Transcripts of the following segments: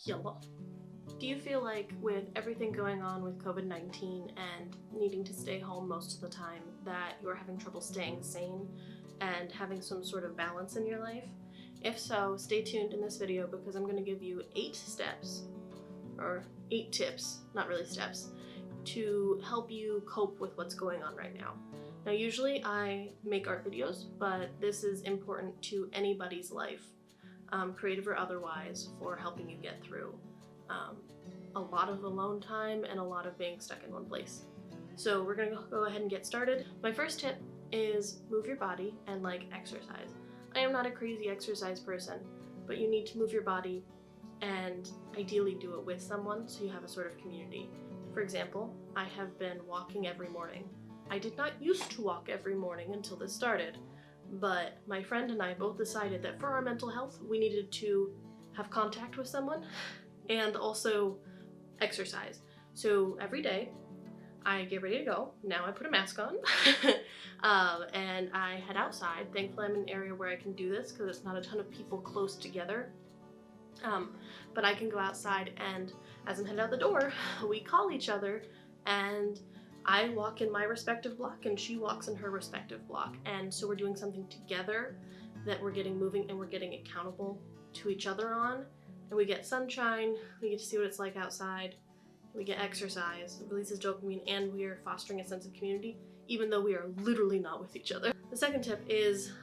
Yellow. Do you feel like with everything going on with COVID-19 and needing to stay home most of the time that you're having trouble staying sane and having some sort of balance in your life? If so, stay tuned in this video because I'm going to give you 8 steps, or 8 tips, not really steps, to help you cope with what's going on right now. Now usually I make art videos, but this is important to anybody's life, creative or otherwise, for helping you get through a lot of alone time and a lot of being stuck in one place. So we're gonna go ahead and get started. My first tip is move your body and exercise. I am not a crazy exercise person, but you need to move your body and ideally do it with someone so you have a sort of community. For example, I have been walking every morning. I did not used to walk every morning until this started, but my friend and I both decided that for our mental health, we needed to have contact with someone and also exercise. So every day I get ready to go. Now I put a mask on and I head outside. Thankfully I'm in an area where I can do this because it's not a ton of people close together. But I can go outside, and as I'm headed out the door, we call each other, and I walk in my respective block and she walks in her respective block. And so we're doing something together that we're getting moving and we're getting accountable to each other on. And we get sunshine, we get to see what it's like outside, we get exercise, it releases dopamine, and we are fostering a sense of community, even though we are literally not with each other. The second tip is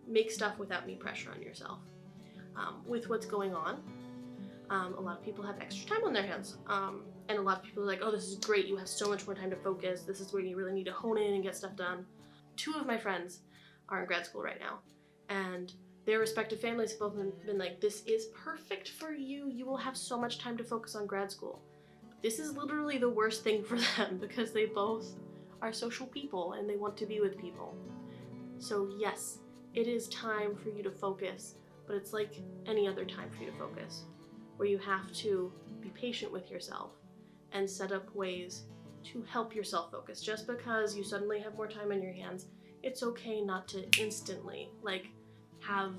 make stuff without any pressure on yourself. With what's going on, a lot of people have extra time on their hands, and a lot of people are like, oh, this is great, you have so much more time to focus, this is where you really need to hone in and get stuff done. 2 of my friends are in grad school right now, and their respective families have both been like, this is perfect for you, you will have so much time to focus on grad school. This is literally the worst thing for them because they both are social people and they want to be with people. So yes, it is time for you to focus, but it's like any other time for you to focus, where you have to be patient with yourself and set up ways to help yourself focus. Just because you suddenly have more time on your hands, it's okay not to instantly have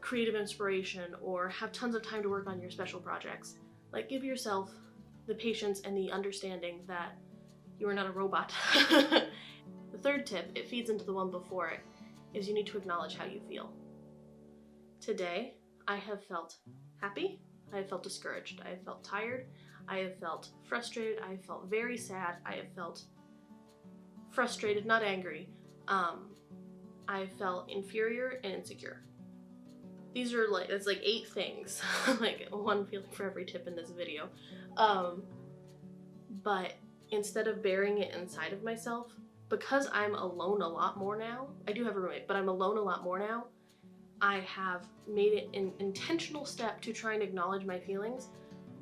creative inspiration or have tons of time to work on your special projects. Give yourself the patience and the understanding that you are not a robot. The third tip, it feeds into the one before it, is you need to acknowledge how you feel. Today, I have felt happy, I have felt discouraged, I have felt tired, I have felt frustrated, I have felt very sad, I have felt frustrated, not angry. I felt inferior and insecure. These are it's 8 things, one feeling for every tip in this video. But instead of burying it inside of myself, because I'm alone a lot more now, I do have a roommate, but I'm alone a lot more now, I have made it an intentional step to try and acknowledge my feelings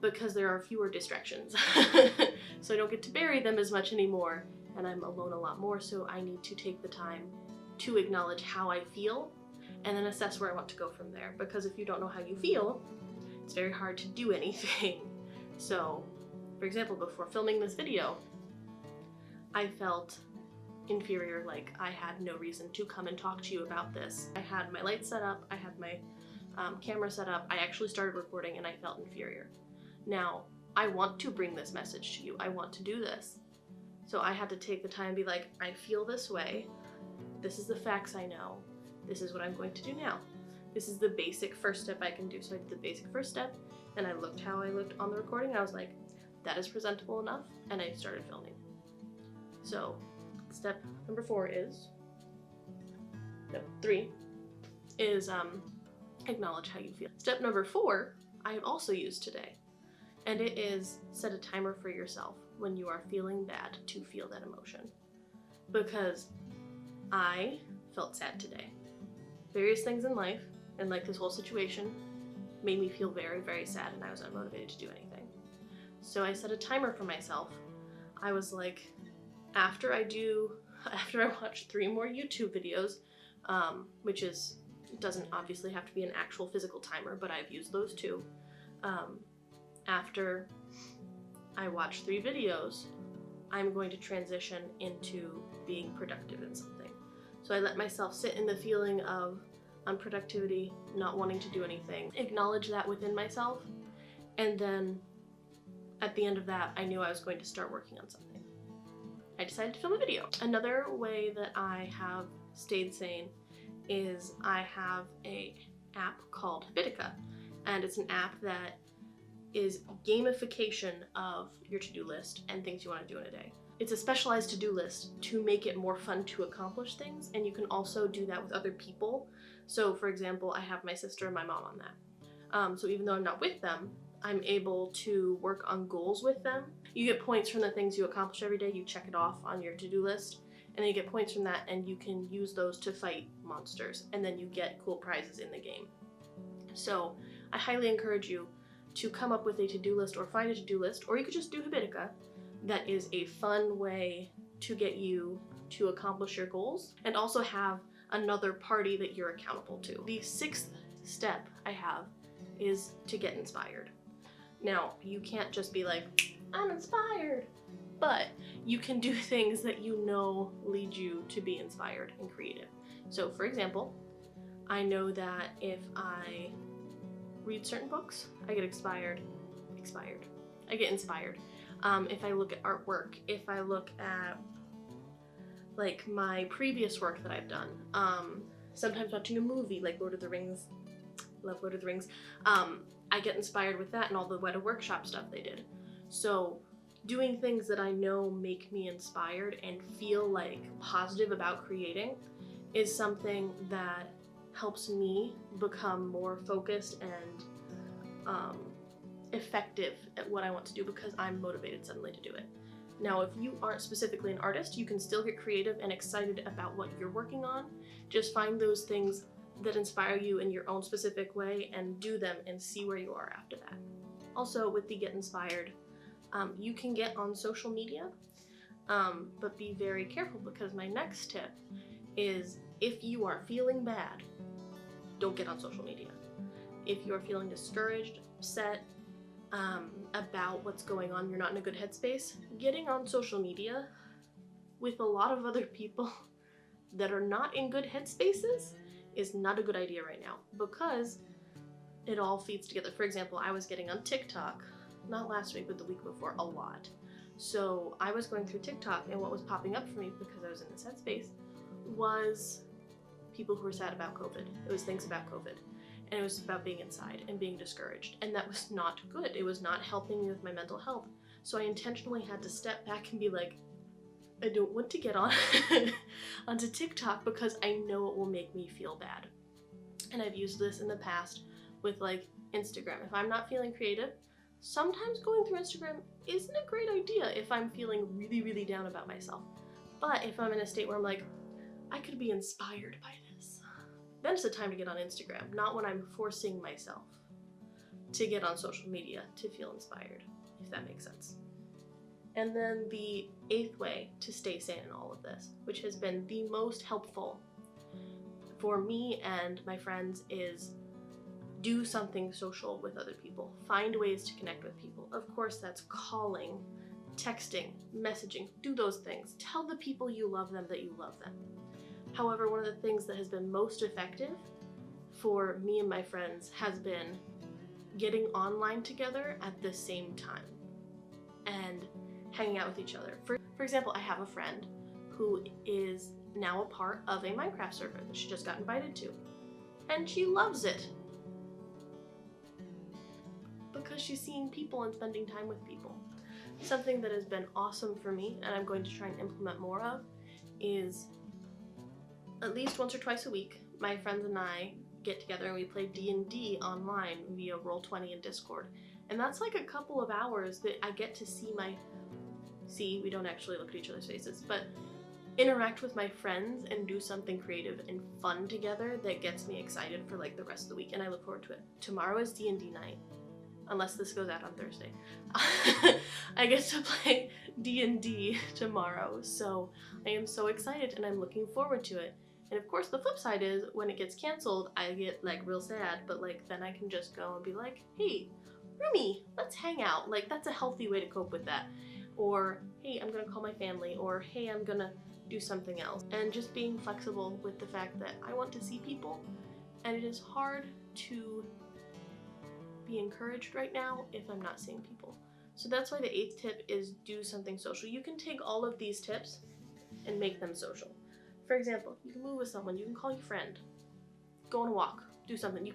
because there are fewer distractions. So I don't get to bury them as much anymore, and I'm alone a lot more, so I need to take the time to acknowledge how I feel and then assess where I want to go from there. Because if you don't know how you feel, it's very hard to do anything. So, for example, before filming this video, I felt inferior, like I had no reason to come and talk to you about this. I had my lights set up, I had my camera set up, I actually started recording, and I felt inferior. Now, I want to bring this message to you, I want to do this. So I had to take the time and be like, I feel this way, this is the facts I know, this is what I'm going to do now. This is the basic first step I can do. So I did the basic first step, and I looked how I looked on the recording, and I was like, that is presentable enough, and I started filming. So step number 4 is, no, 3 is acknowledge how you feel. Step number 4 I have also used today, and it is set a timer for yourself when you are feeling bad to feel that emotion. Because I felt sad today. Various things in life and this whole situation made me feel very, very sad, and I was unmotivated to do anything. So I set a timer for myself. I was like, after I watch 3 more YouTube videos, which doesn't obviously have to be an actual physical timer, but I've used those too. After I watch 3 videos, I'm going to transition into being productive in something. So I let myself sit in the feeling of unproductivity, not wanting to do anything, acknowledge that within myself, And then at the end of that, I knew I was going to start working on something. I decided to film a video. Another way that I have stayed sane is I have an app called Habitica, and it's an app that is gamification of your to-do list and things you want to do in a day. It's a specialized to-do list to make it more fun to accomplish things, and you can also do that with other people. So for example, I have my sister and my mom on that. So even though I'm not with them, I'm able to work on goals with them. You get points from the things you accomplish every day. You check it off on your to-do list, and then you get points from that, and you can use those to fight monsters, and then you get cool prizes in the game. So I highly encourage you to come up with a to-do list or find a to-do list, or you could just do Habitica. That is a fun way to get you to accomplish your goals and also have another party that you're accountable to. The 6th step I have is to get inspired. Now, you can't just be like, I'm inspired, but you can do things that you know lead you to be inspired and creative. So for example, I know that if I read certain books, I get inspired. I get inspired. If I look at artwork, if I look at like my previous work that I've done, sometimes watching a movie like Lord of the Rings, love Lord of the Rings, I get inspired with that and all the Weta Workshop stuff they did. So doing things that I know make me inspired and feel like positive about creating is something that helps me become more focused and effective at what I want to do because I'm motivated suddenly to do it. Now, if you aren't specifically an artist, you can still get creative and excited about what you're working on. Just find those things that inspire you in your own specific way and do them and see where you are after that. Also, with the Get Inspired, you can get on social media, but be very careful because my next tip is if you are feeling bad, don't get on social media. If you're feeling discouraged, upset, about what's going on, you're not in a good headspace, getting on social media with a lot of other people that are not in good headspaces is not a good idea right now because it all feeds together. For example, I was getting on TikTok, not last week, but the week before, a lot. So I was going through TikTok and what was popping up for me because I was in this headspace was people who were sad about COVID. It was things about COVID. And it was about being inside and being discouraged. And that was not good. It was not helping me with my mental health. So I intentionally had to step back and be like, I don't want to get on onto TikTok because I know it will make me feel bad. And I've used this in the past with like Instagram. If I'm not feeling creative, sometimes going through Instagram isn't a great idea if I'm feeling really, really down about myself. But if I'm in a state where I'm like, I could be inspired by this, then it's the time to get on Instagram, not when I'm forcing myself to get on social media to feel inspired, if that makes sense. And then the 8th way to stay sane in all of this, which has been the most helpful for me and my friends, is do something social with other people. Find ways to connect with people. Of course, that's calling, texting, messaging, do those things. Tell the people you love them that you love them. However, one of the things that has been most effective for me and my friends has been getting online together at the same time and hanging out with each other. For example, I have a friend who is now a part of a Minecraft server that she just got invited to, and she loves it because she's seeing people and spending time with people. Something that has been awesome for me, and I'm going to try and implement more of, is at least once or twice a week, my friends and I get together and we play D&D online via Roll20 and Discord. And that's like a couple of hours that I get to we don't actually look at each other's faces, but interact with my friends and do something creative and fun together that gets me excited for like the rest of the week, and I look forward to it. Tomorrow is D&D night, unless this goes out on Thursday. I get to play D&D tomorrow, so I am so excited and I'm looking forward to it. And of course the flip side is when it gets canceled, I get like real sad, but like then I can just go and be like, hey, Rumi, let's hang out. Like that's a healthy way to cope with that. Or, hey, I'm gonna call my family, or hey, I'm gonna do something else. And just being flexible with the fact that I want to see people, and it is hard to be encouraged right now if I'm not seeing people. So that's why the 8th tip is do something social. You can take all of these tips and make them social. For example, you can move with someone, you can call your friend, go on a walk, do something. You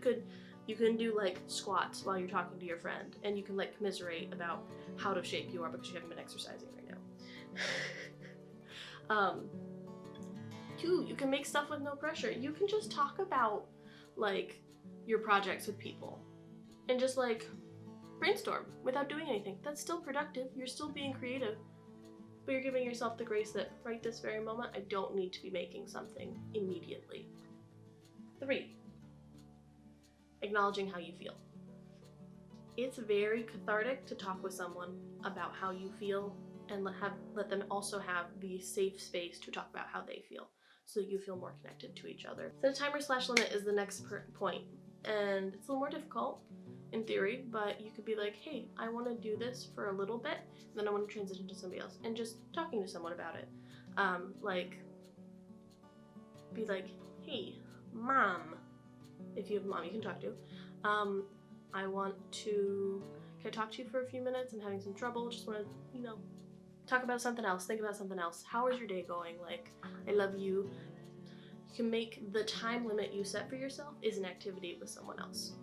can do like squats while you're talking to your friend, and you can like commiserate about how out of shape you are because you haven't been exercising right now. 2, you can make stuff with no pressure. You can just talk about like your projects with people and just like brainstorm without doing anything. That's still productive. You're still being creative, but you're giving yourself the grace that right this very moment, I don't need to be making something immediately. 3, acknowledging how you feel. It's very cathartic to talk with someone about how you feel and let them also have the safe space to talk about how they feel, so you feel more connected to each other. Set a timer/limit is the next point, and it's a little more difficult in theory, but you could be like, hey, I want to do this for a little bit, and then I want to transition to somebody else, and just talking to someone about it. Like, be like, hey, mom, if you have a mom you can talk to, can I talk to you for a few minutes? I'm having some trouble, just want to, talk about something else, think about something else. How is your day going? Like, I love you. You can make the time limit you set for yourself is an activity with someone else.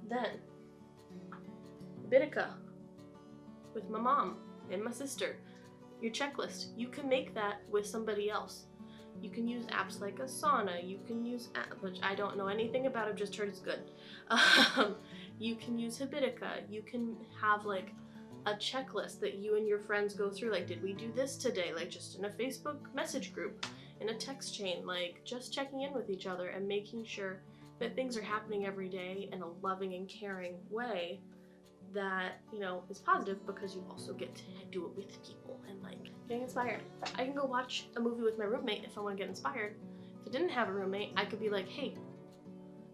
Then, Bitica with my mom and my sister. Your checklist, you can make that with somebody else. You can use apps like Asana, you can use which I don't know anything about, I've just heard it's good. You can use Habitica, you can have like a checklist that you and your friends go through, like, did we do this today? Like, just in a Facebook message group, in a text chain, like, just checking in with each other and making sure that things are happening every day in a loving and caring way that, is positive, because you also get to do it with people and, like, getting inspired. I can go watch a movie with my roommate if I want to get inspired. If I didn't have a roommate, I could be like, hey,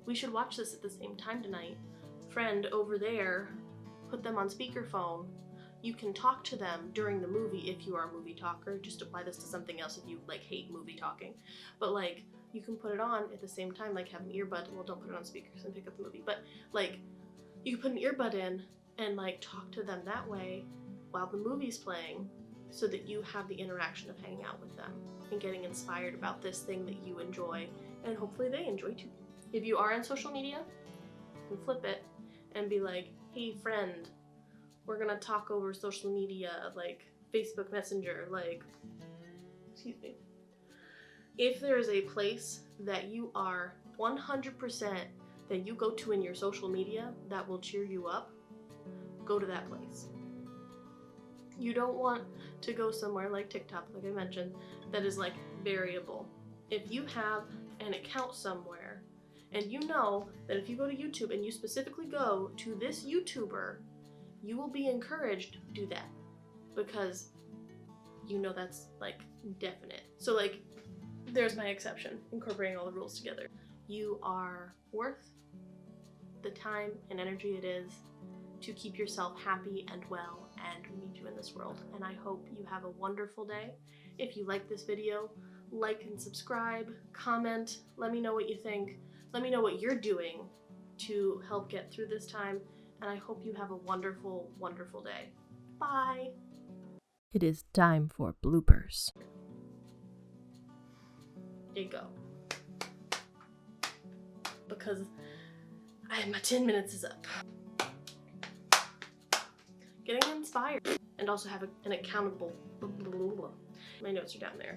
we should watch this at the same time tonight. Friend over there, put them on speakerphone. You can talk to them during the movie if you are a movie talker. Just apply this to something else if you like hate movie talking. But like, you can put it on at the same time, like have an earbud. Well, don't put it on speakers and pick up the movie. But like, you can put an earbud in and like talk to them that way while the movie's playing, so that you have the interaction of hanging out with them and getting inspired about this thing that you enjoy, and hopefully they enjoy too. If you are on social media, you can flip it and be like, hey friend, we're gonna talk over social media, like Facebook Messenger, like, excuse me. If there is a place that you are 100% that you go to in your social media that will cheer you up, go to that place. You don't want to go somewhere like TikTok, like I mentioned, that is like variable. If you have an account somewhere and you know that if you go to YouTube and you specifically go to this YouTuber, you will be encouraged to do that, because that's like definite. So like, there's my exception, incorporating all the rules together. You are worth the time and energy it is to keep yourself happy and well, and we need you in this world. And I hope you have a wonderful day. If you like this video, like and subscribe, comment, let me know what you think. Let me know what you're doing to help get through this time. And I hope you have a wonderful, wonderful day. Bye! It is time for bloopers. There you go. Because my 10 minutes is up. Getting inspired. And also have an accountable. My notes are down there.